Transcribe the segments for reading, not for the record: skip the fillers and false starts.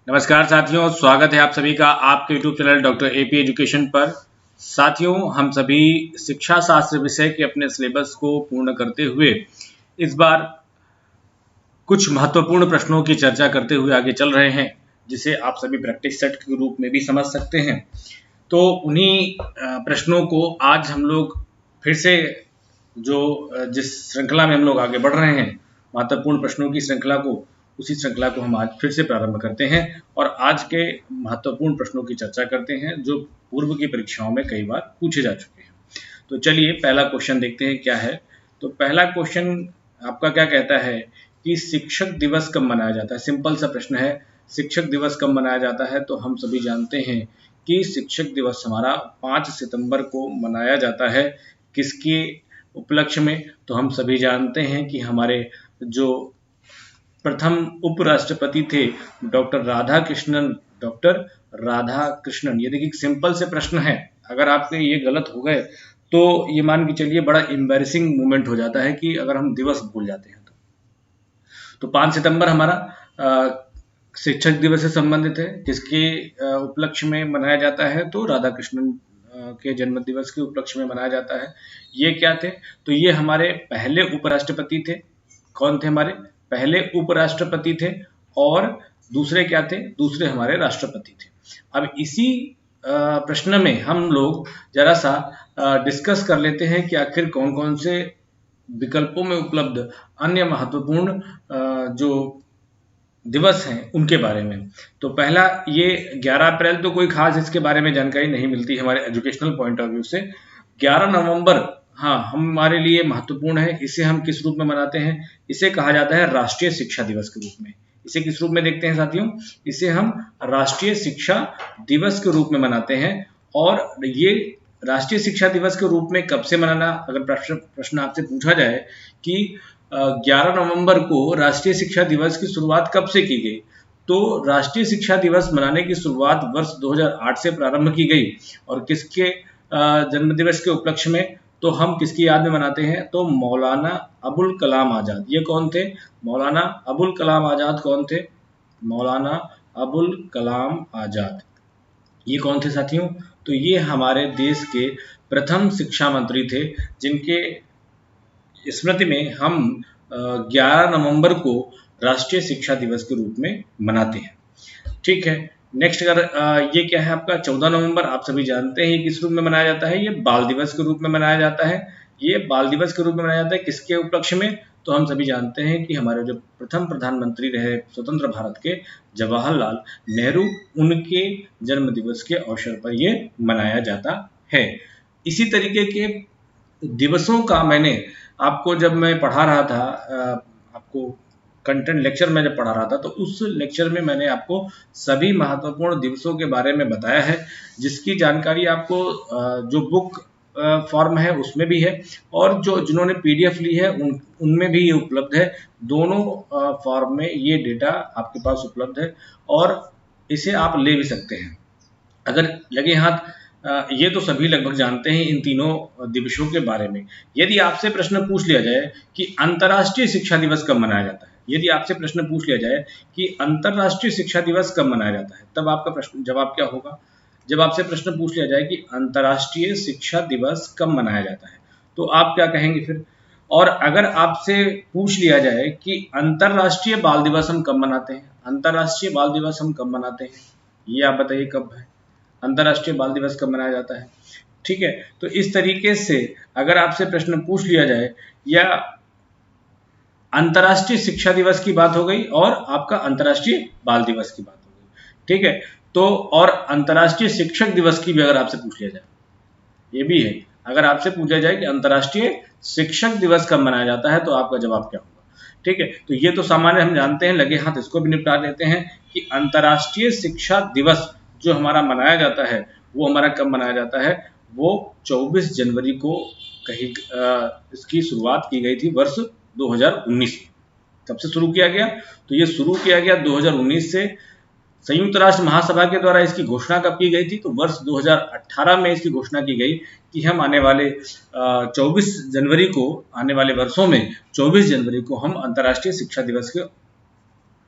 नमस्कार साथियों, स्वागत है आप सभी का आपके YouTube channel doctor AP education पर। साथियों, हम सभी शिक्षा शास्त्र विषय के अपने सिलेबस को पूर्ण करते हुए इस बार कुछ महत्वपूर्ण प्रश्नों की चर्चा करते हुए आगे चल रहे हैं, जिसे आप सभी प्रैक्टिस सेट के रूप में भी समझ सकते हैं। तो उन्हीं प्रश्नों को आज हम लोग फिर से जिस श्रृंखला में हम लोग आगे बढ़ रहे हैं, महत्वपूर्ण प्रश्नों की श्रृंखला को, उसी श्रृंखला को हम आज फिर से प्रारंभ करते हैं और आज के महत्वपूर्ण प्रश्नों की चर्चा करते हैं जो पूर्व की परीक्षाओं में कई बार पूछे जा चुके हैं। तो चलिए पहला क्वेश्चन देखते हैं क्या है। तो पहला क्वेश्चन आपका क्या कहता है कि शिक्षक दिवस कब मनाया जाता है। सिंपल सा प्रश्न है, शिक्षक दिवस कब मनाया जाता है। तो हम सभी जानते हैं कि शिक्षक दिवस हमारा 5 सितंबर को मनाया जाता है। किसके उपलक्ष्य में? तो हम सभी जानते हैं कि हमारे जो प्रथम उपराष्ट्रपति थे डॉक्टर राधाकृष्णन। ये देखिए सिंपल से प्रश्न है, अगर आपके ये गलत हो गए तो ये मान के चलिए बड़ा एम्बैरेसिंग मोमेंट हो जाता है कि अगर हम दिवस भूल जाते हैं तो 5 सितंबर हमारा शिक्षक दिवस से संबंधित है। किसके उपलक्ष्य में मनाया जाता है? तो राधाकृष्णन के जन्म दिवस के उपलक्ष्य में मनाया जाता है। ये क्या थे? तो ये हमारे पहले उपराष्ट्रपति थे। कौन थे? हमारे पहले उपराष्ट्रपति थे। और दूसरे क्या थे? दूसरे हमारे राष्ट्रपति थे। अब इसी प्रश्न में हम लोग जरा सा डिस्कस कर लेते हैं कि आखिर कौन कौन से विकल्पों में उपलब्ध अन्य महत्वपूर्ण जो दिवस हैं उनके बारे में। तो पहला ये 11 अप्रैल, तो कोई खास इसके बारे में जानकारी नहीं मिलती हमारे एजुकेशनल पॉइंट ऑफ व्यू से। 11 नवंबर हाँ हमारे लिए महत्वपूर्ण है। इसे हम किस रूप में मनाते हैं? इसे कहा जाता है राष्ट्रीय शिक्षा दिवस के रूप में। इसे किस रूप में देखते हैं साथियों? इसे हम राष्ट्रीय शिक्षा दिवस के रूप में मनाते हैं। और ये राष्ट्रीय शिक्षा दिवस के रूप में कब से मनाना, अगर प्रश्न आपसे पूछा जाए कि 11 नवंबर को राष्ट्रीय शिक्षा दिवस की शुरुआत कब से की गई, तो राष्ट्रीय शिक्षा दिवस मनाने की शुरुआत वर्ष 2008 से प्रारंभ की गई। और किसके जन्मदिवस के उपलक्ष्य में? तो हम किसकी याद में मनाते हैं? तो मौलाना अबुल कलाम आजाद। ये कौन थे? मौलाना अबुल कलाम आजाद कौन थे? मौलाना अबुल कलाम आजाद। ये कौन थे साथियों? तो ये हमारे देश के प्रथम शिक्षा मंत्री थे, जिनके स्मृति में हम 11 नवंबर को राष्ट्रीय शिक्षा दिवस के रूप में मनाते हैं। ठीक है, नेक्स्ट अगर ये क्या है आपका 14 नवंबर, आप सभी जानते हैं ये किस रूप में मनाया जाता है? ये बाल दिवस के रूप में मनाया जाता है। ये बाल दिवस के रूप में मनाया जाता है किसके उपलक्ष्य में? तो हम सभी जानते हैं कि हमारे जो प्रथम प्रधानमंत्री रहे स्वतंत्र भारत के, जवाहरलाल नेहरू, उनके जन्म दिवस के अवसर पर ये मनाया जाता है। इसी तरीके के दिवसों का मैंने आपको जब मैं पढ़ा रहा था, आपको कंटेंट लेक्चर में जब पढ़ा रहा था, तो उस लेक्चर में मैंने आपको सभी महत्वपूर्ण दिवसों के बारे में बताया है, जिसकी जानकारी आपको जो बुक फॉर्म है उसमें भी है और जिन्होंने पीडीएफ ली है उनमें भी ये उपलब्ध है। दोनों फॉर्म में ये डेटा आपके पास उपलब्ध है और इसे आप ले भी सकते हैं अगर लगे हाथ। ये तो सभी लगभग जानते हैं इन तीनों दिवसों के बारे में। यदि आपसे प्रश्न पूछ लिया जाए कि अंतर्राष्ट्रीय शिक्षा दिवस कब मनाया जाता है, यदि आपसे प्रश्न पूछ लिया जाए कि अंतर्राष्ट्रीय शिक्षा दिवस कब मनाया जाता है, तब आपका प्रश्न जवाब क्या होगा? जब आपसे प्रश्न पूछ लिया जाए कि अंतर्राष्ट्रीय शिक्षा दिवस कब मनाया जाता है, तो आप क्या कहेंगे फिर? और अगर आपसे पूछ लिया जाए कि अंतर्राष्ट्रीय बाल दिवस हम कब मनाते हैं, अंतर्राष्ट्रीय बाल दिवस हम कब मनाते हैं, ये आप बताइए कब है अंतर्राष्ट्रीय बाल दिवस कब मनाया जाता है? ठीक है, तो इस तरीके से अगर आपसे प्रश्न पूछ लिया जाए, या अंतर्राष्ट्रीय शिक्षा दिवस की बात हो गई और आपका अंतर्राष्ट्रीय बाल दिवस की बात हो गई, ठीक है, तो और अंतर्राष्ट्रीय शिक्षक दिवस की भी अगर आपसे पूछ लिया जाए, ये भी है, अगर आपसे पूछा जाए कि अंतर्राष्ट्रीय शिक्षक दिवस कब मनाया जाता है, तो आपका जवाब क्या होगा? ठीक है, तो ये तो सामान्य हम जानते हैं, लगे हाथ इसको भी निपटा देते हैं कि अंतर्राष्ट्रीय शिक्षा दिवस जो हमारा मनाया जाता है वो हमारा कब मनाया जाता है? वो 24 जनवरी को इसकी शुरुआत की गई थी वर्ष 2019 में। कब से शुरू किया गया? तो ये शुरू किया गया 2019 से। संयुक्त राष्ट्र महासभा के द्वारा इसकी घोषणा कब की गई थी? तो वर्ष 2018 में इसकी घोषणा की गई कि हम आने वाले 24 जनवरी को, आने वाले वर्षों में 24 जनवरी को हम अंतर्राष्ट्रीय शिक्षा दिवस के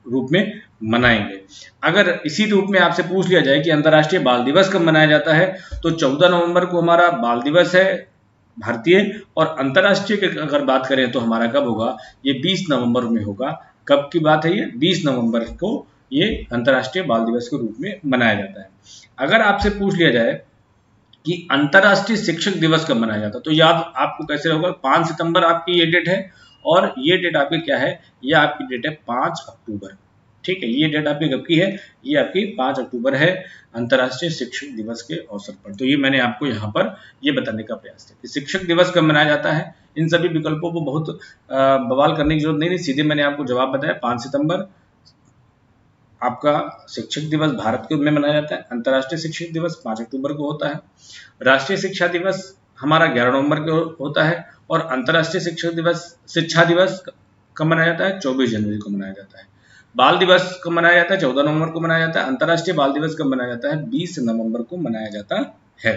रूप में मनाएंगे। अगर इसी रूप में आपसे पूछ लिया जाए कि अंतर्राष्ट्रीय बाल दिवस कब मनाया जाता है, तो 14 नवंबर को हमारा बाल दिवस है भारतीय, और अंतर्राष्ट्रीय की अगर बात करें तो हमारा कब होगा, ये 20 नवंबर में होगा। कब की बात है ये, 20 नवंबर को ये अंतर्राष्ट्रीय बाल दिवस के रूप में मनाया जाता है। अगर आपसे पूछ लिया जाए कि अंतर्राष्ट्रीय शिक्षक दिवस कब मनाया जाता है, तो याद आपको कैसे होगा, 5 सितंबर आपकी ये डेट है, और ये डेट आपकी क्या है, ये आपकी डेट है 5 अक्टूबर। ठीक है, ये डेट आपकी कब की है, ये आपकी 5 अक्टूबर है अंतर्राष्ट्रीय शिक्षक दिवस के अवसर पर। तो ये मैंने आपको यहाँ पर ये बताने का प्रयास किया कि शिक्षक दिवस कब मनाया जाता है। इन सभी विकल्पों को बहुत बवाल करने की जरूरत नहीं, सीधे मैंने आपको जवाब बताया। 5 सितंबर आपका शिक्षक दिवस भारत के में मनाया जाता है। अंतर्राष्ट्रीय शिक्षक दिवस 5 अक्टूबर को होता है। राष्ट्रीय शिक्षा दिवस हमारा 11 नवंबर को होता है, और अंतर्राष्ट्रीय शिक्षा दिवस कब मनाया जाता है, 24 जनवरी को मनाया जाता है। बाल दिवस कब मनाया जाता है, 14 नवंबर को मनाया जाता है। अंतर्राष्ट्रीय बाल दिवस कब मनाया जाता है, 20 नवंबर को मनाया जाता है।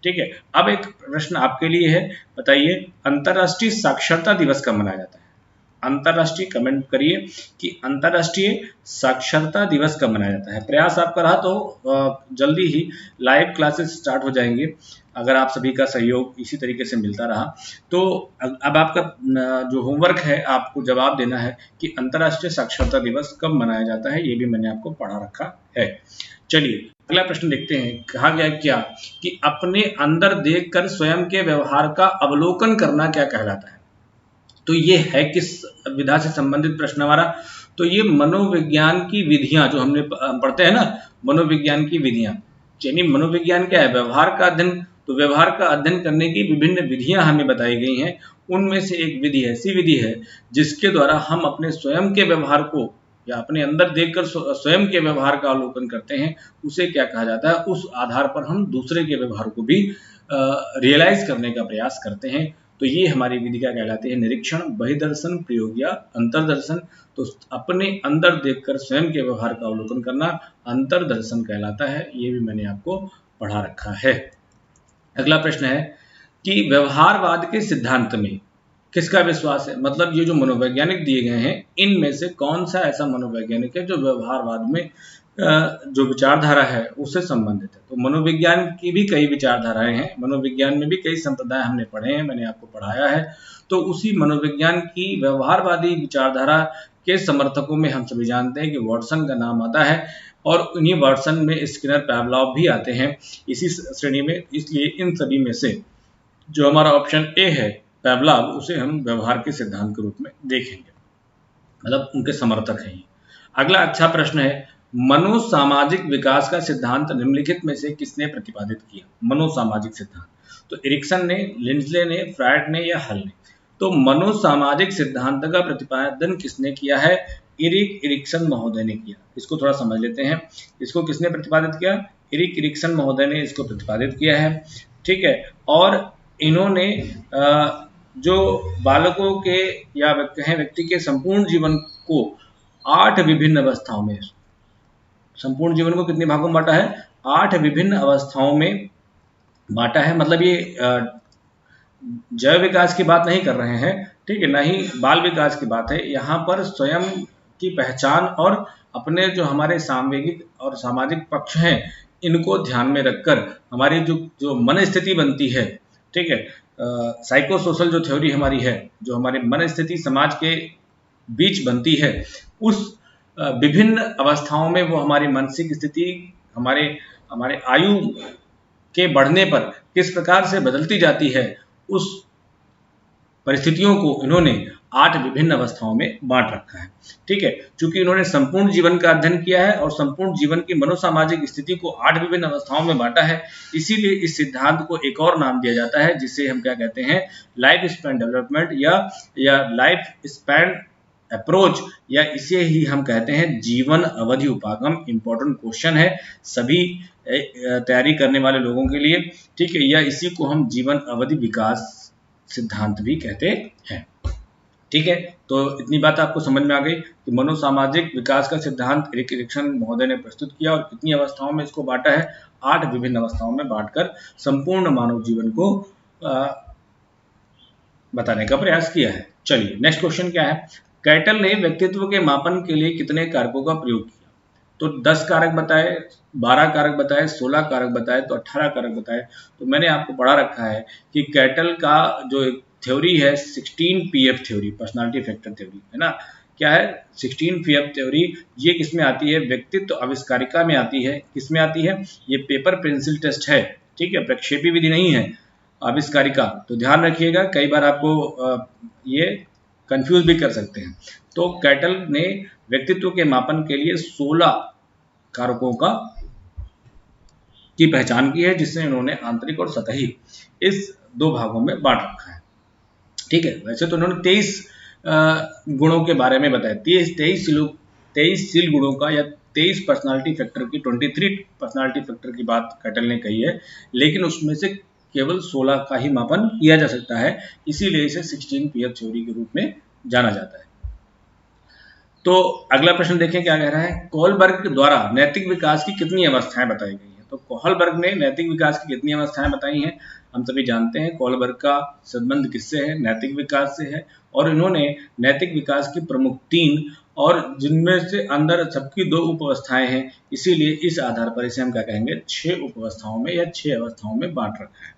ठीक है, अब एक प्रश्न आपके लिए है, बताइए अंतर्राष्ट्रीय साक्षरता दिवस कब मनाया जाता है। अंतर्राष्ट्रीय, कमेंट करिए कि अंतर्राष्ट्रीय साक्षरता दिवस कब मनाया जाता है। प्रयास आपका रहा तो जल्दी ही लाइव क्लासेस स्टार्ट हो जाएंगे, अगर आप सभी का सहयोग इसी तरीके से मिलता रहा तो। अब आपका जो होमवर्क है, आपको जवाब देना है कि अंतर्राष्ट्रीय साक्षरता दिवस कब मनाया जाता है, ये भी मैंने आपको पढ़ा रखा है। चलिए अगला प्रश्न देखते हैं। कहा गया क्या कि अपने अंदर देखकर स्वयं के व्यवहार का अवलोकन करना क्या कहलाता है। तो ये है किस विधा से संबंधित प्रश्न हमारा, तो ये मनोविज्ञान की विधियां जो हमने पढ़ते हैं ना, मनोविज्ञान की विधियां, यानी मनोविज्ञान क्या है, व्यवहार का अध्ययन। तो व्यवहार का अध्ययन करने की विभिन्न विधियां हमें बताई गई हैं। उनमें से एक विधि ऐसी विधि है जिसके द्वारा हम अपने स्वयं के व्यवहार को या अपने अंदर देखकर स्वयं के व्यवहार का अवलोकन करते हैं, उसे क्या कहा जाता है। उस आधार पर हम दूसरे के व्यवहार को भी रियलाइज करने का प्रयास करते हैं। तो ये हमारी विधि क्या कहलाती है, निरीक्षण, बहिर्दर्शन, प्रयोग या अंतर्दर्शन। तो अपने अंदर देखकर स्वयं के व्यवहार का अवलोकन करना अंतर्दर्शन कहलाता है। ये भी मैंने आपको पढ़ा रखा है। अगला प्रश्न है कि व्यवहारवाद के सिद्धांत में किसका विश्वास है, मतलब ये जो मनोवैज्ञानिक दिए गए हैं इनमें से कौन सा ऐसा मनोवैज्ञानिक है जो व्यवहारवाद में जो विचारधारा है उससे संबंधित है। तो मनोविज्ञान की भी कई विचारधाराएं हैं, मनोविज्ञान में भी कई संप्रदाय हमने पढ़े हैं, मैंने आपको पढ़ाया है। तो उसी मनोविज्ञान की व्यवहारवादी विचारधारा के समर्थकों में हम सभी जानते हैं कि वाटसन का नाम आता है, और उन्हीं वाटसन में स्किनर, पावलोव भी आते हैं इसी श्रेणी में। इसलिए इन सभी में से जो हमारा ऑप्शन ए है पावलोव, उसे हम व्यवहार के सिद्धांत के रूप में देखेंगे, मतलब उनके समर्थक हैं। अगला अच्छा प्रश्न है, मनोसामाजिक विकास का सिद्धांत निम्नलिखित में से किसने प्रतिपादित किया। मनोसामाजिक सिद्धांत, तो एरिक्सन ने, लिंडले ने, फ्रायड ने या हल ने। तो मनोसामाजिक सिद्धांत का प्रतिपादन किसने किया है, एरिक्सन महोदय ने किया। इसको थोड़ा समझ लेते हैं, इसको किसने प्रतिपादित किया, एरिक्सन महोदय ने इसको प्रतिपादित किया है। ठीक है, और इन्होंने जो बालकों के या व्यक्ति के संपूर्ण जीवन को 8 विभिन्न अवस्थाओं में, संपूर्ण जीवन को कितने भागों में बांटा है, 8 विभिन्न अवस्थाओं में बांटा है। मतलब ये जैव विकास की बात नहीं कर रहे हैं, ठीक है, ना ही बाल विकास की बात है। यहाँ पर स्वयं की पहचान और अपने जो हमारे सांवेगिक और सामाजिक पक्ष हैं इनको ध्यान में रखकर हमारी जो मन स्थिति बनती है, ठीक है, साइको सोशल जो थ्योरी हमारी है, जो हमारी मन स्थिति समाज के बीच बनती है, उस विभिन्न अवस्थाओं में वो हमारी मानसिक स्थिति हमारे आयु के बढ़ने पर किस प्रकार से बदलती जाती है, उस परिस्थितियों को इन्होंने 8 विभिन्न अवस्थाओं में बांट रखा है। ठीक है, चूंकि इन्होंने संपूर्ण जीवन का अध्ययन किया है और संपूर्ण जीवन की मनोसामाजिक स्थिति को 8 विभिन्न अवस्थाओं में बांटा है, इसीलिए इस सिद्धांत को एक और नाम दिया जाता है जिसे हम क्या कहते हैं, लाइफ स्पैन डेवलपमेंट या लाइफ स्पैन अप्रोच, या इसे ही हम कहते हैं जीवन अवधि उपागम। इंपॉर्टेंट क्वेश्चन है सभी तैयारी करने वाले लोगों के लिए, ठीक है, या इसी को हम जीवन अवधि विकास सिद्धांत भी कहते हैं। ठीक है, तो इतनी बात आपको समझ में आ गई कि मनोसामाजिक विकास का सिद्धांत एरिक्सन महोदय ने प्रस्तुत किया और कितनी अवस्थाओं में इसको बांटा है, 8 विभिन्न अवस्थाओं में बांटकर संपूर्ण मानव जीवन को बताने का प्रयास किया है। चलिए नेक्स्ट क्वेश्चन क्या है, कैटल ने व्यक्तित्व के मापन के लिए कितने कारकों का प्रयोग किया? तो 10 कारक बताए, 12 कारक बताए, 16 कारक बताए, तो 18 कारक बताए। तो मैंने आपको पढ़ा रखा है कि कैटल का जो थ्योरी है 16 PF theory, personality factor theory, है ना। क्या है 16 पीएफ थ्योरी? ये किसमें आती है? व्यक्तित्व आविष्कारिका में आती है। किसमें आती है? ये पेपर पेंसिल टेस्ट है, ठीक है, प्रक्षेपी विधि नहीं है, आविष्कारिका। तो ध्यान रखिएगा, कई बार आपको ये कंफ्यूज भी कर सकते हैं। तो कैटल ने व्यक्तित्व के मापन के लिए 16 कारकों की पहचान की है, जिससे उन्होंने आंतरिक और सतही इस 2 भागों में बांट रखा है, ठीक है। वैसे तो उन्होंने 23 गुणों के बारे में बताया, 23 शील गुणों का या 23 पर्सनालिटी फैक्टर की, 23 पर्सनालिटी फैक्टर की बात कैटल ने कही है, लेकिन उसमें से केवल 16 का ही मापन किया जा सकता है, इसीलिए इसे 16 पीएफ थ्योरी के रूप में जाना जाता है। तो अगला प्रश्न देखें क्या कह रहा है। कोहलबर्ग द्वारा नैतिक विकास की कितनी अवस्थाएं बताई गई हैं? तो कोहलबर्ग ने नैतिक विकास की कितनी अवस्थाएं बताई हैं? हम सभी जानते हैं कोहलबर्ग का संबंध किससे है? नैतिक विकास से है। और इन्होंने नैतिक विकास की प्रमुख 3 और जिनमें से अंदर सबकी 2 उपावस्थाएं हैं, इसीलिए इस आधार पर इसे हम क्या कहेंगे, 6 उपावस्थाओं में या 6 अवस्थाओं में बांट रखा है।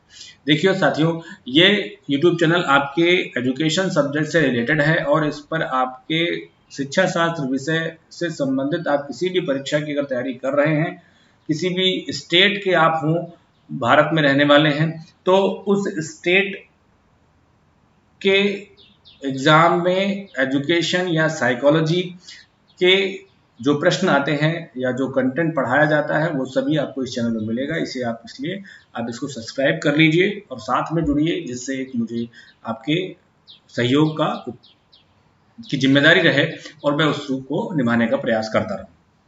देखिए साथियों, ये YouTube चैनल आपके एजुकेशन सब्जेक्ट से रिलेटेड है और इस पर आपके शिक्षा शास्त्र विषय से संबंधित आप किसी भी परीक्षा की अगर तैयारी कर रहे हैं, किसी भी स्टेट के आप हों, भारत में रहने वाले हैं, तो उस स्टेट के एग्जाम में एजुकेशन या साइकोलॉजी के जो प्रश्न आते हैं या जो कंटेंट पढ़ाया जाता है, वो सभी आपको इस चैनल में मिलेगा। इसे आप इसलिए आप इसको सब्सक्राइब कर लीजिए और साथ में जुड़िए, जिससे एक मुझे आपके सहयोग की जिम्मेदारी रहे और मैं उस को निभाने का प्रयास करता रहूं।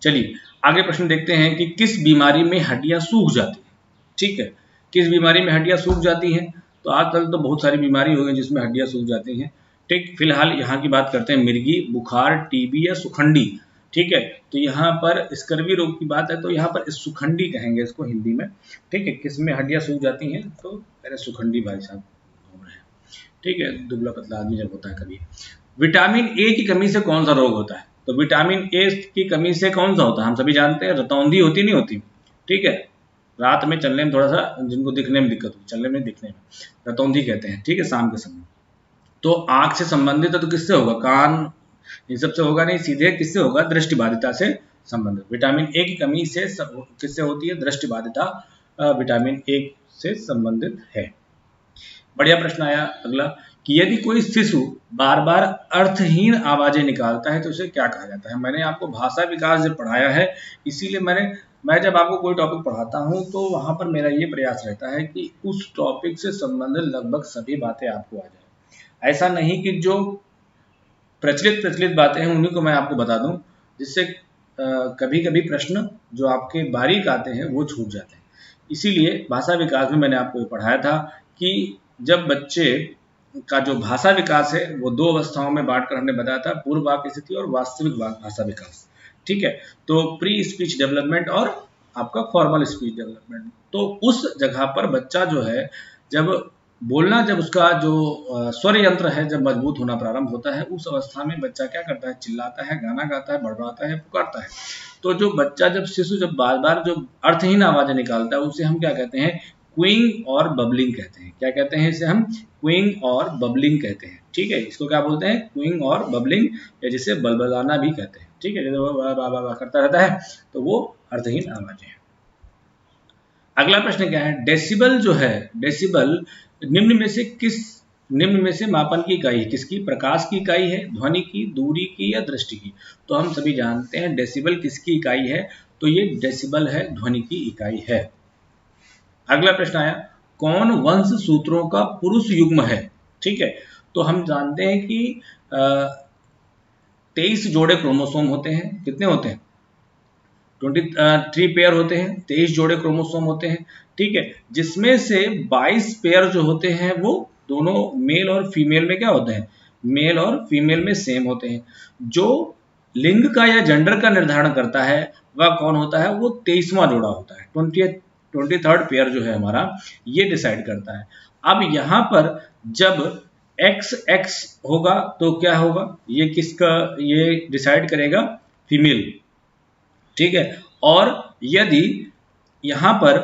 चलिए आगे प्रश्न देखते हैं कि किस बीमारी में हड्डियां सूख जाती हैं? ठीक है, किस बीमारी में हड्डियां सूख जाती हैं? तो आजकल तो बहुत सारी बीमारी हो गई जिसमें हड्डियां सूख जाती हैं, ठीक। फिलहाल यहाँ की बात करते हैं मिर्गी, बुखार, टीबी या सुखंडी, ठीक है। तो यहाँ पर स्कर्वी रोग की बात है, तो यहाँ पर सुखंडी कहेंगे इसको हिंदी में, ठीक है। किसमें हड्डियां सूख जाती हैं? तो अरे सुखंडी भाई साहब, ठीक है, दुबला पतला आदमी जब होता है कभी। विटामिन ए की कमी से कौन सा रोग होता है? तो विटामिन ए की कमी से कौन सा होता है? हम सभी जानते हैं रतौंधी होती नहीं होती, ठीक है, रात में चलने में थोड़ा सा जिनको दिखने में दिक्कत होती, चलने में दिखने में रतौंधी कहते हैं, ठीक है, शाम के समय। तो आंख से संबंधित है तो किससे होगा? कान, इन सबसे होगा नहीं, सीधे किससे होगा? दृष्टिबाधिता से संबंधित। विटामिन ए की कमी से किससे होती है? दृष्टिबाधिता विटामिन ए से संबंधित है। बढ़िया प्रश्न आया अगला कि यदि कोई शिशु बार बार अर्थहीन आवाजें निकालता है तो उसे क्या कहा जाता है? मैंने आपको भाषा विकास जब पढ़ाया है, इसीलिए मैं जब आपको कोई टॉपिक पढ़ाता हूं तो वहां पर मेरा ये प्रयास रहता है कि उस टॉपिक से संबंधित लगभग सभी बातें आपको आ जाए। ऐसा नहीं कि जो प्रचलित बातें हैं उन्हीं को मैं आपको बता दूं, जिससे कभी कभी प्रश्न जो आपके बारीक आते हैं वो छूट जाते हैं। इसीलिए भाषा विकास में मैंने आपको पढ़ाया था कि जब बच्चे का जो भाषा विकास है वो 2 अवस्थाओं में बांट कर हमने बताया था, पूर्व वाक्य स्थिति और वास्तविक भाषा विकास, ठीक है। तो प्री स्पीच डेवलपमेंट और आपका फॉर्मल स्पीच डेवलपमेंट। तो उस जगह पर बच्चा जो है जब बोलना, जब उसका जो स्वर यंत्र है जब मजबूत होना प्रारंभ होता है, उस अवस्था में बच्चा क्या करता है? चिल्लाता है, गाना गाता है, बड़बड़ाता है, पुकारता है। तो जो बच्चा जब शिशु जब बार बार जो अर्थहीन आवाजें निकालता है उसे हम क्या कहते हैं? क्विंग और बबलिंग कहते हैं। क्या कहते हैं? इसे हम क्विंग और बबलिंग कहते हैं, ठीक है। इसको क्या बोलते हैं? क्विंग और बबलिंग, या जिसे बलबलाना भी कहते हैं, ठीक है। जब वो करता रहता है तो वो अर्थहीन आवाजें हैं। अगला प्रश्न क्या है? डेसिबल जो है, डेसिबल निम्न में से मापन की इकाई किसकी? प्रकाश की इकाई है, ध्वनि की, दूरी की या दृष्टि की? तो हम सभी जानते हैं डेसिबल किसकी इकाई है, तो ये डेसिबल है, ध्वनि की इकाई है। अगला प्रश्न आया, कौन वंश सूत्रों का पुरुष युग्म है? ठीक है, तो हम जानते हैं कि 23 जोड़े क्रोमोसोम होते हैं। कितने होते हैं? 23 पेयर होते हैं, 23 जोड़े क्रोमोसोम होते हैं, ठीक है। जिसमें से 22 पेयर जो होते हैं वो दोनों मेल और फीमेल में क्या होते हैं? मेल और फीमेल में सेम होते हैं। जो लिंग का या जेंडर का निर्धारण करता है वह कौन होता है? वो 23वां जोड़ा होता है, 23rd पेयर जो है हमारा, ये डिसाइड करता है। अब यहाँ पर जब एक्स एक्स होगा तो क्या होगा, ये किसका, ये डिसाइड करेगा फीमेल, ठीक है। और यदि यहाँ पर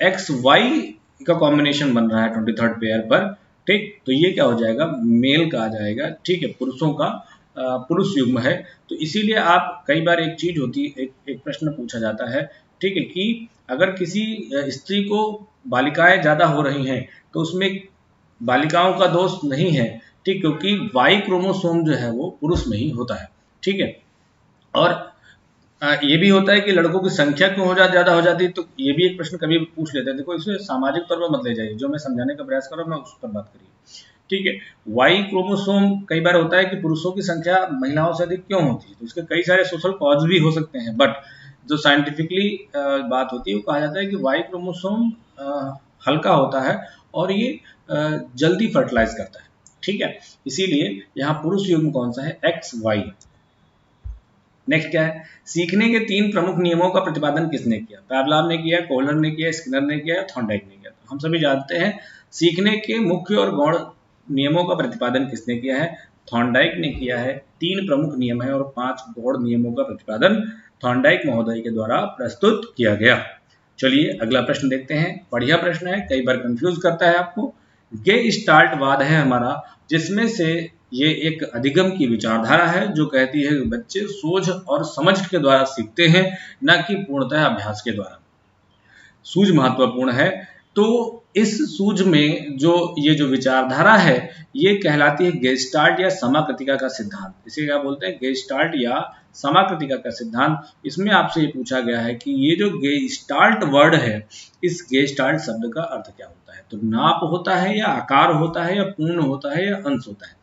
एक्स वाई का कॉम्बिनेशन बन रहा है 23rd पेयर पर, ठीक, तो ये क्या हो जाएगा, मेल का आ जाएगा, ठीक है, पुरुषों का पुरुष युग्म है। तो इसीलिए आप कई बार एक चीज होती है, एक प्रश्न पूछा जाता है, ठीक है, कि अगर किसी स्त्री को बालिकाएं ज्यादा हो रही हैं तो उसमें बालिकाओं का दोष नहीं है, ठीक, क्योंकि वाई क्रोमोसोम जो है वो पुरुष में ही होता है, ठीक है। और ये भी होता है कि लड़कों की संख्या क्यों ज्यादा हो जाती है, तो ये भी एक प्रश्न कभी पूछ लेते हैं। देखो इसमें सामाजिक तौर पर मत ले जाइए, जो मैं समझाने का प्रयास कर रहा हूँ मैं उस पर बात करिए, ठीक है। वाई क्रोमोसोम कई बार होता है कि पुरुषों की संख्या महिलाओं से अधिक क्यों होती है, तो इसके कई सारे सोशल कॉज भी हो सकते हैं, बट जो साइंटिफिकली बात होती है वो कहा जाता है कि वाई क्रोमोसोम हल्का होता है और ये जल्दी फर्टिलाइज करता है, ठीक है। इसीलिए यहाँ पुरुष युग्म कौन सा है, एक्स वाई। नेक्स्ट क्या है, सीखने के 3 प्रमुख नियमों का प्रतिपादन किसने किया, पैवलॉव ने किया, कोहलर ने किया, स्किनर ने किया, थॉर्नडाइक ने किया। तो हम सभी जानते हैं सीखने के मुख्य और गौण नियमों का प्रतिपादन किसने किया है, थॉर्नडाइक ने किया है। 3 प्रमुख नियम है और 5 गौण नियमों का प्रतिपादन थॉर्नडाइक महोदय के द्वारा प्रस्तुत किया गया। चलिए अगला प्रश्न देखते हैं, बढ़िया प्रश्न है, कई बार कंफ्यूज करता है आपको। गेस्टाल्टवाद है हमारा, जिसमें से ये एक अधिगम की विचारधारा है जो कहती है कि बच्चे सोच और समझ के द्वारा सीखते हैं, न कि पूर्णतः अभ्यास के द्वारा। सूझ महत्वपूर्ण है, तो इस सूझ में जो ये जो विचारधारा है ये कहलाती है गेस्टाल्ट या समाकृतिका का सिद्धांत। इसे क्या बोलते हैं, गेस्टाल्ट या समाकृतिका का सिद्धांत। इसमें आपसे ये पूछा गया है कि ये जो गेस्टाल्ट वर्ड है, इस गेस्टाल्ट शब्द का अर्थ क्या होता है, तो नाप होता है या आकार होता है या पूर्ण होता है या अंश होता है।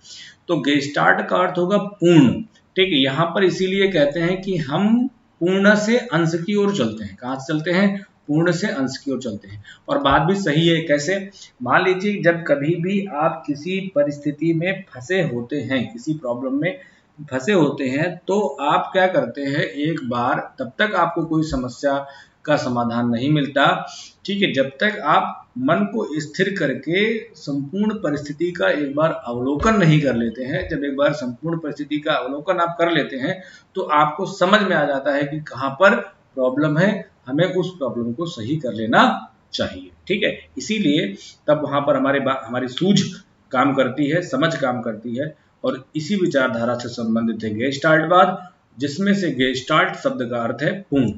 तो गेस्टाल्ट का अर्थ होगा पूर्ण, ठीक है। यहाँ पर इसीलिए कहते हैं कि हम पूर्ण से अंश की ओर चलते हैं। कहाँ से चलते हैं, पूर्ण से अंश की ओर चलते हैं। और बात भी सही है, कैसे, मान लीजिए जब कभी भी आप किसी परिस्थिति में फंसे होते हैं, किसी प्रॉब्लम में फंसे होते हैं, तो आप क्या करते हैं, एक बार तब तक आपको कोई समस्या का समाधान नहीं मिलता, ठीक है, जब तक आप मन को स्थिर करके संपूर्ण परिस्थिति का एक बार अवलोकन नहीं कर लेते हैं। जब एक बार संपूर्ण परिस्थिति का अवलोकन आप कर लेते हैं तो आपको समझ में आ जाता है कि कहाँ पर प्रॉब्लम है, हमें उस प्रॉब्लम को सही कर लेना चाहिए, ठीक है। इसीलिए तब वहां पर हमारी सूझ काम करती है, समझ काम करती है, और इसी विचारधारा से संबंधित है गेस्टाल्टवाद, जिसमें से गेस्टाल्ट शब्द का अर्थ है पूर्ण।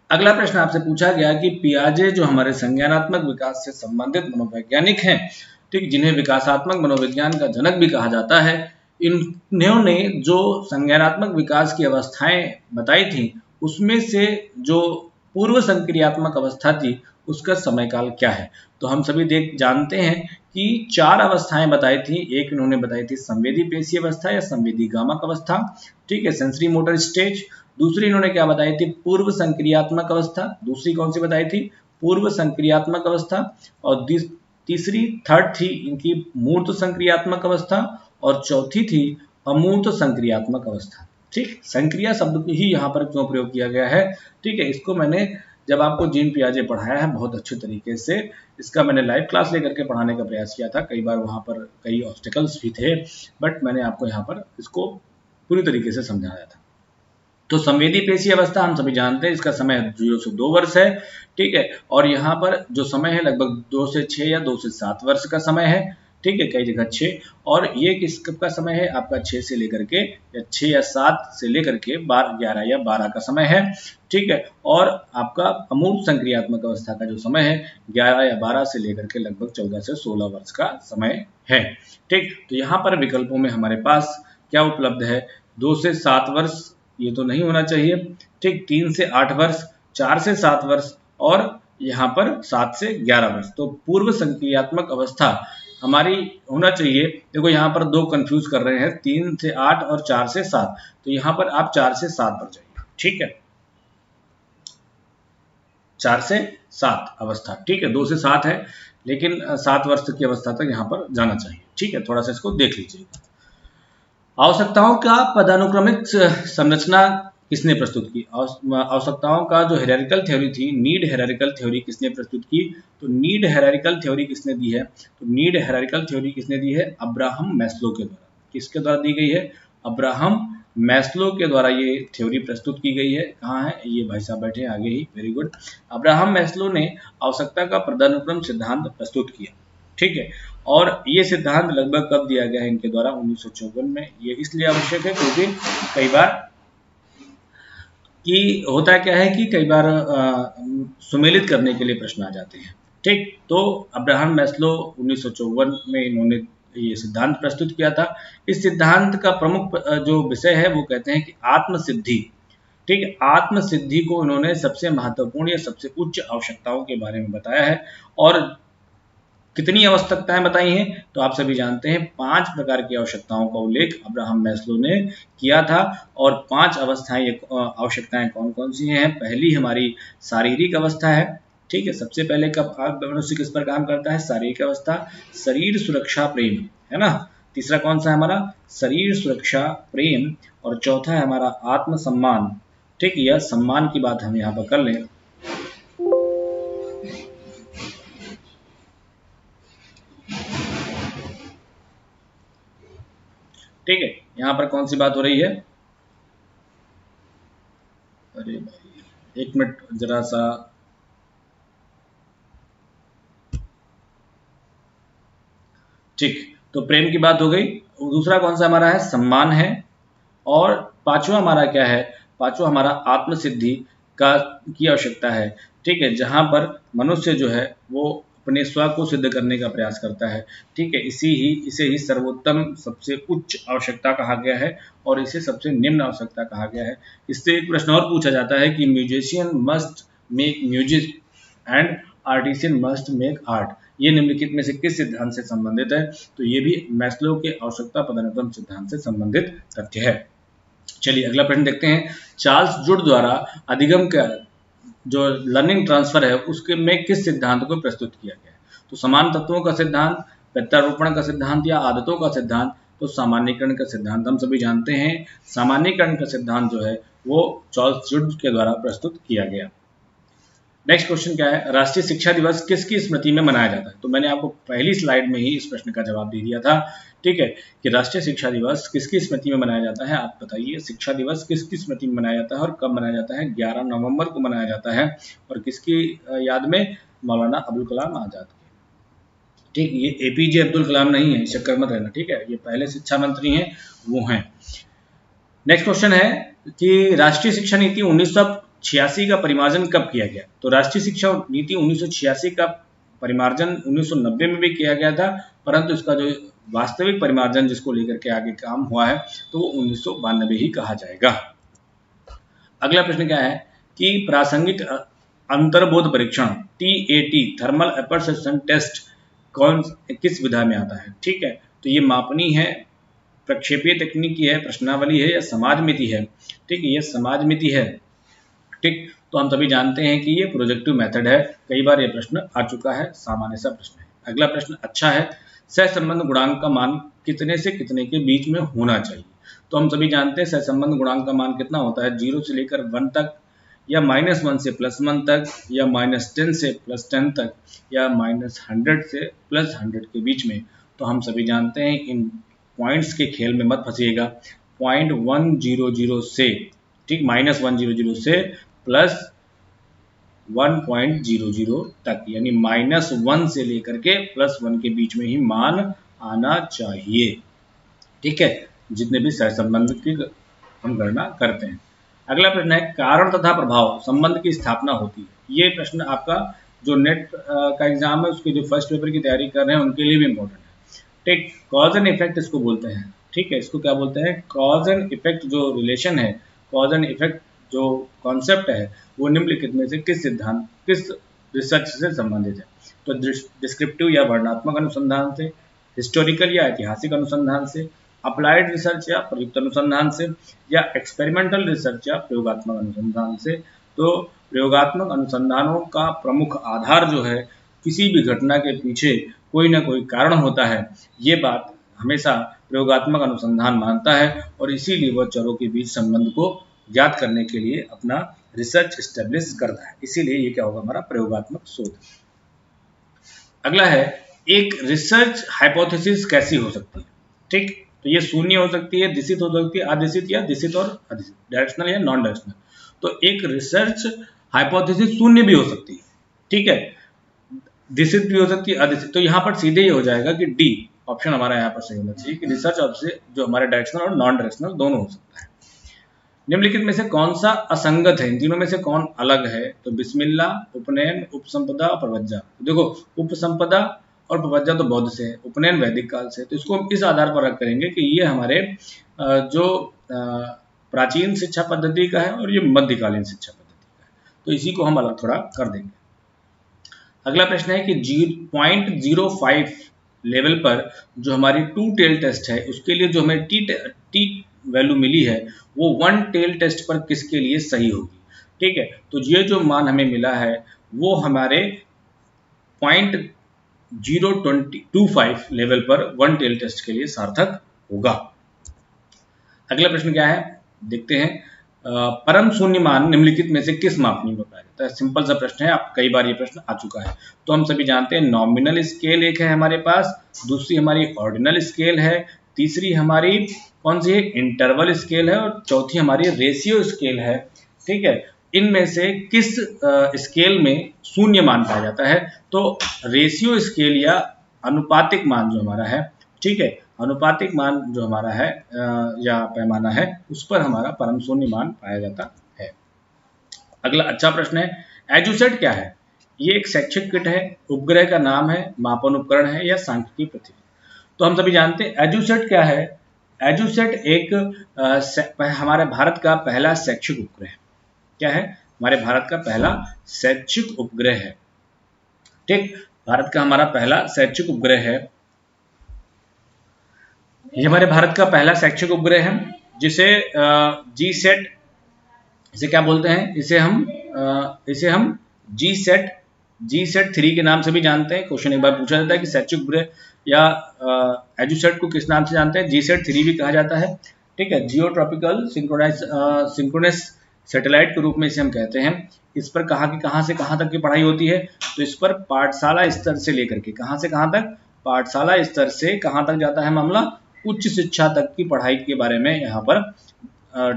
अगला प्रश्न आपसे पूछा गया कि पियाजे जो हमारे संज्ञानात्मक विकास से संबंधित मनोवैज्ञानिक हैं, ठीक, जिन्हें विकासात्मक मनोविज्ञान का जनक भी कहा जाता है, इन्होंने जो संज्ञानात्मक विकास की अवस्थाएं बताई थी, उसमें से जो पूर्व संक्रियात्मक अवस्था थी उसका समयकाल क्या है। तो हम सभी जानते हैं कि 4 अवस्थाएं बताई थी। एक इन्होंने बताई थी संवेदी पेशी अवस्था या संवेदी गामक अवस्था, ठीक है, सेंसरी मोटर स्टेज। दूसरी इन्होंने क्या बताई थी, पूर्व संक्रियात्मक अवस्था। दूसरी कौन सी बताई थी, पूर्व संक्रियात्मक अवस्था। और तीसरी, थर्ड थी इनकी मूर्त संक्रियात्मक अवस्था, और चौथी थी अमूर्त संक्रियात्मक अवस्था, ठीक। संक्रिया शब्द ही यहाँ पर क्यों प्रयोग किया गया है, ठीक है, इसको मैंने जब आपको जीन पियाजे पढ़ाया है बहुत अच्छे तरीके से, इसका मैंने लाइव क्लास लेकर के पढ़ाने का प्रयास किया था। कई बार वहाँ पर कई ऑब्स्टिकल्स भी थे, बट मैंने आपको यहाँ पर इसको पूरी तरीके से समझाया था। तो संवेदी पेशी अवस्था हम सभी जानते हैं, इसका समय 0 से 2 वर्ष है, ठीक है। और यहाँ पर जो समय है लगभग 2 से 6 या 2 से 7 वर्ष का समय है, ठीक है, कई जगह 6। और ये किस कब का समय है, आपका 6 से लेकर के या 6 या 7 से लेकर के 11 या 12 का समय है, ठीक है। और आपका अमूर्त संक्रियात्मक अवस्था का जो समय है 11 या 12 से लेकर के लगभग 14 से 16 वर्ष का समय है, ठीक। तो यहाँ पर विकल्पों में हमारे पास क्या उपलब्ध है, 2 से 7 वर्ष ये तो नहीं होना चाहिए, ठीक, 3 से 8 वर्ष, 4 से 7 वर्ष, और यहाँ पर 7 से 11 वर्ष। तो पूर्व संक्रियात्मक अवस्था हमारी होना चाहिए। देखो यहाँ पर 2 कंफ्यूज कर रहे हैं, 3 से 8 और 4 से 7, तो यहाँ पर आप 4 से 7 पर जाइए, ठीक है, 4 से 7 अवस्था, ठीक है, 2 से 7 है लेकिन 7 वर्ष की अवस्था तक यहाँ पर जाना चाहिए, ठीक है। थोड़ा सा इसको देख लीजिएगा। आवश्यकताओं का पदानुक्रमित संरचना किसने प्रस्तुत की? आवश्यकताओं का जो हायरार्किकल थ्योरी थी, नीड हायरार्किकल थ्योरी किसने प्रस्तुत की? तो नीड हायरार्किकल थ्योरी किसने दी है? तो नीड हायरार्किकल थ्योरी किसने दी है? अब्राहम मैस्लो के द्वारा। किसके द्वारा दी गई है? अब्राहम मैस्लो के द्वारा ये थ्योरी प्रस्तुत की गई है। कहाँ है ये भाई साहब? बैठे आगे ही, वेरी गुड। अब्राहम मैस्लो ने आवश्यकता का पदानुक्रम सिद्धांत प्रस्तुत किया, ठीक है। और ये सिद्धांत लगभग कब दिया गया है इनके द्वारा? 1954 में। ये इसलिए आवश्यक है क्योंकि कई बार कि होता क्या है कि कई बार सुमेलित करने के लिए प्रश्न आ जाते हैं, ठीक। तो अब्राहम मैस्लो 1954 में इन्होंने ये सिद्धांत प्रस्तुत किया था। इस सिद्धांत का प्रमुख जो विषय है वो कहते हैं कि आत्मसिद्धि, ठीक है। आत्मसिद्धि को इन्होंने सबसे महत्वपूर्ण या सबसे उच्च आवश्यकताओं के बारे में बताया है। और कितनी आवश्यकताएं बताई हैं? तो आप सभी जानते हैं 5 प्रकार की आवश्यकताओं का उल्लेख अब्राहम मैस्लो ने किया था। और 5 आवश्यकताएं कौन कौन सी हैं? पहली हमारी शारीरिक अवस्था है, ठीक है। सबसे पहले कब मनुष्य किस पर काम करता है? शारीरिक अवस्था, शरीर, सुरक्षा, प्रेम, है ना। तीसरा कौन सा है हमारा? शरीर, सुरक्षा, प्रेम। और चौथा है हमारा आत्मसम्मान, ठीक। यह सम्मान की बात हम यहाँ पर कर लें। ठीक है, यहाँ पर कौन सी बात हो रही है? अरे भाई एक मिनट जरा सा, ठीक। तो प्रेम की बात हो गई। दूसरा कौन सा हमारा है? सम्मान है। और पांचवा हमारा क्या है? पांचवा हमारा आत्मसिद्धि का की आवश्यकता है, ठीक है। जहां पर मनुष्य जो है वो अपने स्व को सिद्ध करने का प्रयास करता है, ठीक है। इसे ही सर्वोत्तम सबसे उच्च आवश्यकता कहा गया है और इसे सबसे निम्न आवश्यकता कहा गया है। इससे एक प्रश्न और पूछा जाता है कि musician must make music and artisan must make art, ये निम्नलिखित में से किस सिद्धांत से संबंधित है? तो ये भी मैस्लो के आवश्यकता पदानुक्रम सिद्धांत से संबंधित तथ्य है। चलिए अगला प्रश्न देखते हैं। चार्ल्स जुड द्वारा अधिगम का जो लर्निंग ट्रांसफर है उसके में किस सिद्धांत को प्रस्तुत किया गया है? तो समान तत्वों का सिद्धांत, प्रत्यारोपण का सिद्धांत या आदतों का सिद्धांत? तो सामान्यीकरण का सिद्धांत। हम सभी जानते हैं सामान्यीकरण का सिद्धांत जो है वो चार्ल्स जुड के द्वारा प्रस्तुत किया गया। नेक्स्ट क्वेश्चन क्या है? राष्ट्रीय शिक्षा दिवस किसकी स्मृति में मनाया जाता है? तो मैंने आपको पहली स्लाइड में ही इस प्रश्न का जवाब दे दिया था, ठीक है, कि राष्ट्रीय शिक्षा दिवस किसकी स्मृति में मनाया जाता है। आप बताइए शिक्षा दिवस किसकी स्मृति में मनाया जाता है और कब मनाया जाता है? 11 नवंबर को मनाया जाता है। और किसकी याद में? मौलाना अबुल कलाम आजाद की, ठीक। ये एपीजे अब्दुल कलाम नहीं है, चक्कर मत रहना, ठीक है। ये पहले शिक्षा मंत्री हैं, वो हैं। नेक्स्ट क्वेश्चन है कि राष्ट्रीय शिक्षा नीति 1986 का परिमार्जन कब किया गया? तो राष्ट्रीय शिक्षा नीति 1986 का परिमार्जन 1990 में भी किया गया था, परंतु इसका जो वास्तविक परिमार्जन जिसको लेकर के आगे काम हुआ है तो वो 1992 ही कहा जाएगा। अगला प्रश्न क्या है कि प्रासंगिक अंतर्बोध परीक्षण TAT थर्मल अपरसेप्शन टेस्ट किस विधा में आता है? ठीक है, तो ये मापनी है, प्रक्षेपीय तकनीकी है, प्रश्नावली है या समाज मिति है? ठीक है, ये समाज मिति है, ठीक। तो हम सभी जानते हैं कि ये प्रोजेक्टिव मेथड है, कई बार ये प्रश्न आ चुका है, सामान्य सा प्रश्न है। अगला प्रश्न अच्छा है, सहसंबंध गुणांक का मान कितने से कितने के बीच में होना चाहिए? तो हम सभी जानते हैं सहसंबंध गुणांक का मान कितना होता है? 0 से लेकर 1 तक, या -1 से +1 तक, या -10 से +10 तक, या -100 से +100 के बीच में। तो हम सभी जानते हैं इन पॉइंट्स के खेल में मत फंसिएगा। 0.100 से, ठीक, -100 से +1.00 तक, यानी -1 से लेकर के +1 के बीच में ही मान आना चाहिए, ठीक है, जितने भी सहसंबंध की हम गणना करते हैं। अगला प्रश्न है कारण तथा प्रभाव संबंध की स्थापना होती है। ये प्रश्न आपका जो नेट का एग्जाम है उसके जो फर्स्ट पेपर की तैयारी कर रहे हैं उनके लिए भी इंपॉर्टेंट है, ठीक। कॉज एंड इफेक्ट इसको बोलते हैं, ठीक है, इसको क्या बोलते हैं? कॉज एंड इफेक्ट जो रिलेशन है, कॉज एंड इफेक्ट जो कॉन्सेप्ट है वो निम्नलिखित में से किस सिद्धांत, किस रिसर्च से संबंधित है? तो डिस्क्रिप्टिव या वर्णनात्मक अनुसंधान से, हिस्टोरिकल या ऐतिहासिक अनुसंधान से, अप्लाइड रिसर्च या प्रयुक्त अनुसंधान से, या एक्सपेरिमेंटल रिसर्च या प्रयोगात्मक अनुसंधान से। तो प्रयोगात्मक अनुसंधानों का प्रमुख आधार जो है, किसी भी घटना के पीछे कोई ना कोई कारण होता है, ये बात हमेशा प्रयोगात्मक अनुसंधान मानता है और इसीलिए वह चरों के बीच संबंध को ज्ञात करने के लिए अपना रिसर्च एस्टेब्लिश करता है। इसीलिए ये क्या होगा, हमारा प्रयोगात्मक शोध। अगला है, एक रिसर्च हाइपोथेसिस कैसी हो सकती है। ठीक, तो ये शून्य हो सकती है, दिशित हो सकती है, अदिशित या दिशित और अदिशित, डायरेक्शनल या नॉन डायरेक्शनल। तो एक रिसर्च हाइपोथेसिस शून्य भी हो सकती है, ठीक है, दिशित भी हो सकती है, अदिशित। तो यहाँ पर सीधे ये हो जाएगा कि डी ऑप्शन हमारा यहाँ पर सही होना चाहिए कि रिसर्च ऑब्जेक्ट जो हमारे डायरेक्शनल और नॉन डायरेक्शनल दोनों हो सकता है। निम्नलिखित में से कौन सा असंगत है, इन तीनों में से कौन अलग है। तो बिस्मिल्लाह, उपनयन, उपसंपदा और प्रवज्जा। देखो, उपसंपदा और प्रवज्जा तो बौद्ध से है, उपनयन वैदिक काल से। तो इसको हम इस आधार पर रख करेंगे कि ये हमारे जो प्राचीन शिक्षा पद्धति का है और ये मध्यकालीन शिक्षा पद्धति का है। तो इसी को हम अलग थोड़ा कर देंगे। अगला प्रश्न है कि 0.05 लेवल पर जो हमारी टू टेल टेस्ट है उसके लिए जो हमें टी वैल्यू मिली है वो वन टेल टेस्ट पर किसके लिए सही होगी। ठीक है, तो ये जो मान हमें मिला है वो हमारे 0.025 लेवल पर वन टेल टेस्ट के लिए सार्थक होगा। अगला प्रश्न क्या है, देखते हैं। परम शून्य मान निम्नलिखित में से किस मापनी में पाया जाता है। सिंपल सा प्रश्न है, आप कई बार ये प्रश्न आ चुका है। तो हम सभी जानते हैं नॉमिनल स्केल एक है हमारे पास, दूसरी हमारी ऑर्डिनल स्केल है, तीसरी हमारी कौन सी है, इंटरवल स्केल है, और चौथी हमारी रेशियो स्केल है। ठीक है, इनमें से किस स्केल में शून्य मान पाया जाता है। तो रेशियो स्केल या अनुपातिक मान जो हमारा है, ठीक है, अनुपातिक मान जो हमारा है या पैमाना है, उस पर हमारा परम शून्य मान पाया जाता है। अगला अच्छा प्रश्न है, एजुसेट क्या है। ये एक शैक्षिक किट है, उपग्रह का नाम है, मापन उपकरण है या सांख्यिकी पृथ्वी। तो हम सभी जानते हैं एजुसेट क्या है। एजुसेट एक हमारे भारत का पहला शैक्षिक उपग्रह है। क्या है, हमारे भारत का पहला शैक्षिक उपग्रह है। ठीक, भारत का हमारा पहला शैक्षिक उपग्रह है। ये हमारे भारत का पहला शैक्षिक उपग्रह है जिसे जीसैट, इसे क्या बोलते हैं, इसे हम जीसैट 3 के नाम से भी जानते हैं। क्वेश्चन एक बार पूछा जाता है कि शैक्षिक उपग्रह या एजुसेट को किस नाम से जानते हैं। जीसैट 3 भी कहा जाता है। ठीक है, जियोट्रॉपिकल सिंक्रोनस सैटेलाइट के रूप में इसे हम कहते हैं। इस पर कहाँ से कहाँ तक की पढ़ाई होती है। तो इस पर पाठशाला स्तर से लेकर के कहाँ से कहाँ तक, पाठशाला स्तर से कहाँ तक जाता है मामला, उच्च शिक्षा तक की पढ़ाई के बारे में यहाँ पर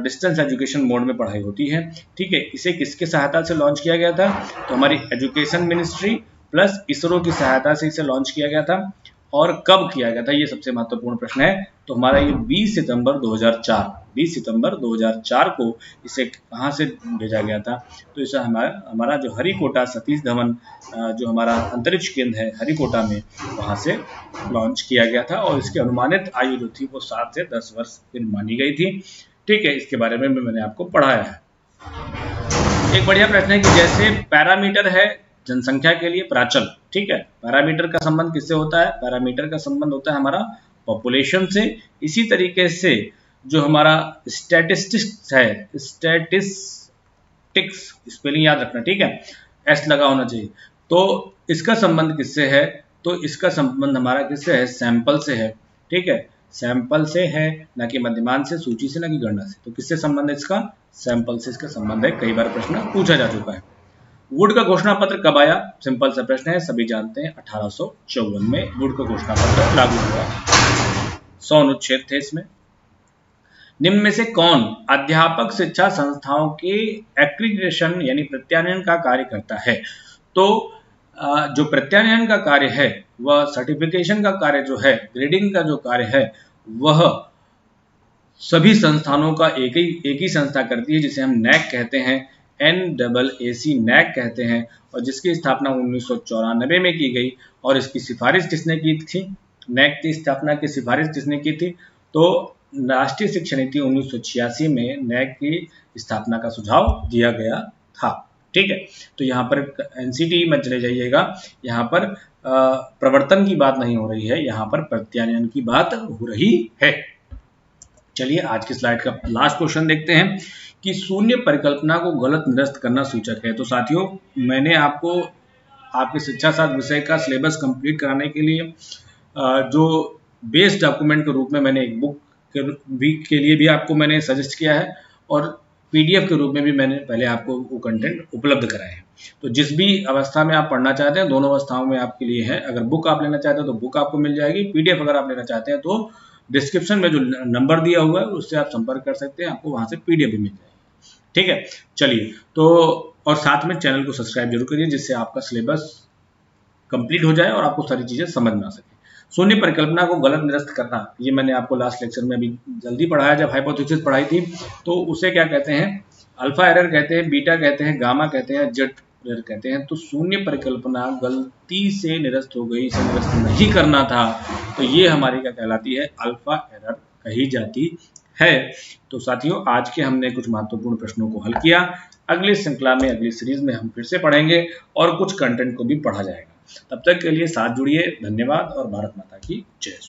डिस्टेंस एजुकेशन मोड में पढ़ाई होती है। ठीक है, इसे किसके सहायता से लॉन्च किया गया था। तो हमारी एजुकेशन मिनिस्ट्री प्लस इसरो की सहायता से इसे लॉन्च किया गया था। और कब किया गया था, ये सबसे महत्वपूर्ण प्रश्न है। तो हमारा ये 20 सितंबर 2004 को इसे कहाँ से भेजा गया था। तो इसे हमारा जो हरिकोटा सतीश धवन जो हमारा अंतरिक्ष केंद्र है हरिकोटा में, वहाँ से लॉन्च किया गया था। और इसकी अनुमानित आयु जो थी वो 7 से 10 वर्ष की मानी गई थी। ठीक है, इसके बारे में मैंने आपको पढ़ाया है। एक बढ़िया प्रश्न है कि जैसे पैरामीटर है जनसंख्या के लिए प्राचल। ठीक है, पैरामीटर का संबंध किससे होता है, पैरामीटर का संबंध होता है हमारा पॉपुलेशन से। इसी तरीके से जो हमारा स्टैटिस्टिक्स है, स्टैटिस्टिक्स स्पेलिंग याद रखना, ठीक है, एस लगा होना चाहिए। तो इसका संबंध किससे है, तो इसका संबंध हमारा किससे है, सैंपल से है। ठीक है, सैंपल से है, ना कि मध्यमान से, सूची से, ना कि गणना से। तो किससे संबंध है इसका, सैंपल से इसका संबंध है। कई बार प्रश्न पूछा जा चुका है। वुड का घोषणा पत्र कब आया, सिंपल सा प्रश्न है, सभी जानते हैं 1854 में वुड का घोषणा पत्र लागू हुआ। 100 अनुच्छेद थे इसमें। निम्न में से कौन अध्यापक शिक्षा संस्थाओं के एक्रीडिटेशन यानी प्रत्यायन का कार्य करता है। तो जो प्रत्यायन का कार्य है वह सर्टिफिकेशन का कार्य जो है, ग्रेडिंग का जो कार्य है, वह सभी संस्थानों का एक ही संस्था करती है, जिसे हम नैक कहते हैं, NAAC नैक कहते हैं, और जिसकी स्थापना 1994 में की गई। और इसकी सिफारिश किसने की थी, नैक की स्थापना की सिफारिश किसने की थी। तो राष्ट्रीय शिक्षा नीति 1986 में नैक की स्थापना का सुझाव दिया गया था। ठीक है, तो यहाँ पर NCT में चले जाइएगा, यहाँ पर प्रवर्तन की बात नहीं हो रही है, यहाँ पर प्रत्यायन की बात हो रही है। चलिए आज की स्लाइड का लास्ट क्वेश्चन देखते हैं कि शून्य परिकल्पना को गलत निरस्त करना सूचक है। तो साथियों, मैंने आपको आपके शिक्षा शास्त्र विषय का सिलेबस कंप्लीट कराने के लिए जो बेस डॉक्यूमेंट के रूप में मैंने एक बुक के लिए भी आपको मैंने सजेस्ट किया है, और PDF के रूप में भी मैंने पहले आपको वो कंटेंट उपलब्ध कराए हैं। तो जिस भी अवस्था में आप पढ़ना चाहते हैं, दोनों अवस्थाओं में आपके लिए है। अगर बुक आप लेना चाहते हैं तो बुक आपको मिल जाएगी, PDF अगर आप लेना चाहते हैं तो डिस्क्रिप्शन में जो नंबर दिया हुआ है उससे आप संपर्क कर सकते हैं, आपको वहां से PDF भी मिल जाएगी। ठीक है, चलिए तो और साथ में चैनल को सब्सक्राइब जरूर करिए, जिससे आपका सिलेबस कंप्लीट हो जाए और आपको सारी चीजें समझ में आ सके। शून्य परिकल्पना को गलत निरस्त करना, ये मैंने आपको लास्ट लेक्चर में अभी जल्दी पढ़ाया, जब हाइपोथेसिस पढ़ाई थी। तो उसे क्या कहते हैं, अल्फा एरर कहते हैं, बीटा कहते हैं, गामा कहते हैं, जेड एरर कहते हैं। तो शून्य परिकल्पना गलती से निरस्त हो गई, इसे निरस्त नहीं करना था, तो ये हमारी क्या कहलाती है, अल्फा एरर कही जाती है। तो साथियों, आज के हमने कुछ महत्वपूर्ण प्रश्नों को हल किया। अगली श्रृंखला में, अगली सीरीज में हम फिर से पढ़ेंगे और कुछ कंटेंट को भी पढ़ा जाएगा। तब तक के लिए साथ जुड़िए। धन्यवाद और भारत माता की जय।